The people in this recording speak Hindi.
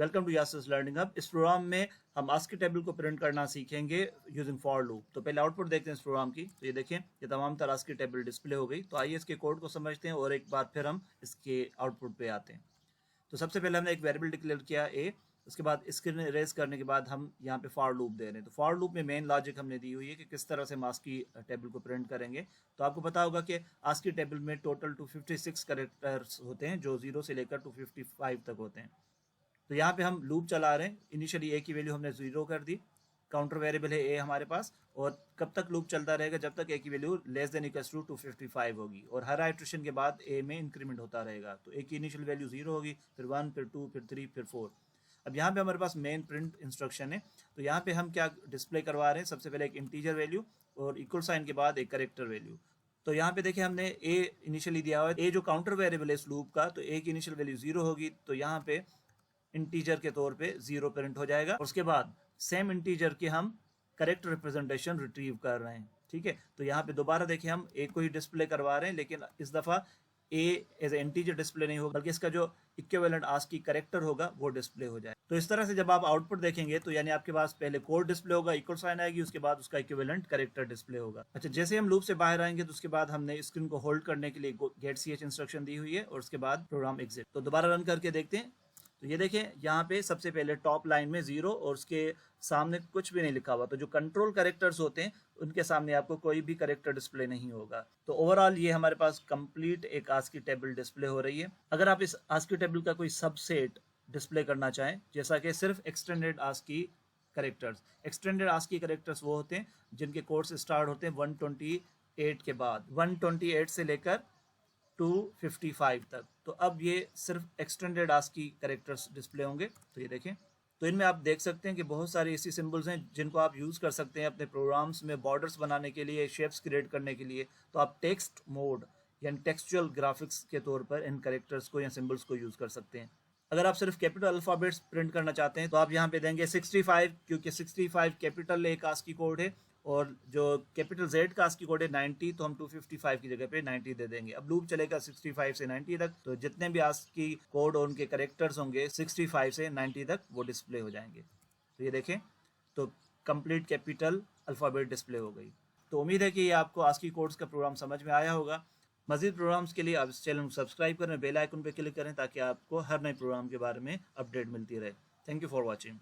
Welcome to Yasis learning hub. इस प्रोग्राम में हम आस्की टेबल को प्रिंट करना सीखेंगे यूजिंग फॉर लूप। तो पहले आउटपुट देखते हैं इस प्रोग्राम की। तो ये देखें, ये तमाम तरह आस्की टेबल डिस्प्ले हो गई। तो आइए इसके कोड को समझते हैं और एक बार फिर हम इसके आउटपुट पे आते हैं। तो सबसे पहले हमने एक वेरिएबल डिक्लेयर किया ए, उसके बाद स्क्रीन इरेज करने के बाद हम यहाँ पे फॉर लूप दे रहे हैं। तो फॉर लूप में मेन लॉजिक हमने दी हुई है कि किस तरह से हम आस्की टेबल को प्रिंट करेंगे। तो आपको पता होगा कि आस्की टेबल में टोटल 256 कैरेक्टर्स होते हैं जो 0 से लेकर 255 तक होते हैं। तो यहाँ पे हम लूप चला रहे हैं। इनिशियली ए की वैल्यू हमने 0 कर दी, काउंटर वेरिएबल है ए हमारे पास, और कब तक लूप चलता रहेगा, जब तक ए की value less than equals to 255 होगी। और हर आइट्रेशन के बाद ए में इंक्रीमेंट होता रहेगा। तो ए की इनिशियल वैल्यू 0 होगी, फिर 1, फिर 2, फिर 3, फिर 4। अब यहाँ पे हमारे पास मेन प्रिंट इंस्ट्रक्शन है। तो यहाँ पे हम क्या डिस्प्ले करवा रहे हैं, सबसे पहले एक इंटीजर वैल्यू और इक्वल साइन के बाद एक करेक्टर वैल्यू। तो यहाँ पे देखिए हमने ए इनिशियली दिया हुआ है, ए जो काउंटर वेरिएबल है इस लूप का, तो ए की इनिशियल वैल्यू 0 होगी। तो यहाँ पे इंटीजर के तौर पे 0 प्रिंट हो जाएगा। उसके बाद सेम इंटीजर के हम करेक्ट रिप्रेजेंटेशन रिट्रीव कर रहे हैं। ठीक है, तो यहाँ पे दोबारा देखिए हम ए को ही डिस्प्ले करवा रहे हैं, लेकिन इस दफा ए एज ए इंटीजर डिस्प्ले नहीं होगा, बल्कि इसका जो इक्विवेलेंट आस्की करेक्टर होगा वो डिस्प्ले हो जाए। तो इस तरह से जब आप आउटपुट देखेंगे तो यानी आपके पास पहले कोड डिस्प्ले होगा, इक्वल साइन आएगी, उसके बाद उसका इक्विवेलेंट करेक्टर डिस्प्ले होगा। अच्छा, जैसे हम लूप से बाहर आएंगे तो उसके बाद हमने स्क्रीन को होल्ड करने के लिए गेट ch इंस्ट्रक्शन दी हुई है, और उसके बाद प्रोग्राम एग्जिट। तो दोबारा रन करके देखते हैं। तो ये देखें, यहाँ पे सबसे पहले टॉप लाइन में 0 और उसके सामने कुछ भी नहीं लिखा हुआ। तो जो कंट्रोल कैरेक्टर्स होते हैं उनके सामने आपको कोई भी कैरेक्टर डिस्प्ले नहीं होगा। तो ओवरऑल ये हमारे पास कंप्लीट एक आस्की टेबल डिस्प्ले हो रही है। अगर आप इस आस्की टेबल का कोई सबसेट डिस्प्ले करना चाहें, जैसा कि सिर्फ extended ASCII characters, extended ASCII characters वो होते हैं जिनके कोड्स स्टार्ट होते हैं 128 के बाद, 128 से लेकर 255 तक। तो अब ये सिर्फ एक्सटेंडेड आस्की कैरेक्टर्स डिस्प्ले होंगे। तो ये देखें, तो इनमें आप देख सकते हैं कि बहुत सारे ऐसी सिंबल्स हैं जिनको आप यूज़ कर सकते हैं अपने प्रोग्राम्स में, बॉर्डर्स बनाने के लिए, शेप्स क्रिएट करने के लिए। तो आप टेक्स्ट मोड यानी टेक्सचुअल ग्राफिक्स के तौर पर इन कैरेक्टर्स को या सिंबल्स को यूज़ कर सकते हैं। अगर आप सिर्फ कैपिटल अल्फ़ाबेट्स प्रिंट करना चाहते हैं तो आप यहाँ पे देंगे 65, क्योंकि 65 कैपिटल एक आस्की कोड है, और जो कैपिटल Z का आस्की कोड है 90, तो हम 255 की जगह पे 90 दे देंगे। अब लूप चलेगा 65 से 90 तक, तो जितने भी आस्की कोड और उनके करेक्टर्स होंगे 65 से 90 तक वो डिस्प्ले हो जाएंगे। तो ये देखें, तो कंप्लीट कैपिटल अल्फ़ाबेट डिस्प्ले हो गई। तो उम्मीद है कि ये आपको आस्की कोड्स का प्रोग्राम समझ में आया होगा। मज़ीद प्रोग्राम्स के लिए आप इस चैनल को सब्सक्राइब करें, बेल आइकन पर क्लिक करें, ताकि आपको हर नए प्रोग्राम के बारे में अपडेट मिलती रहे। Thank you for watching.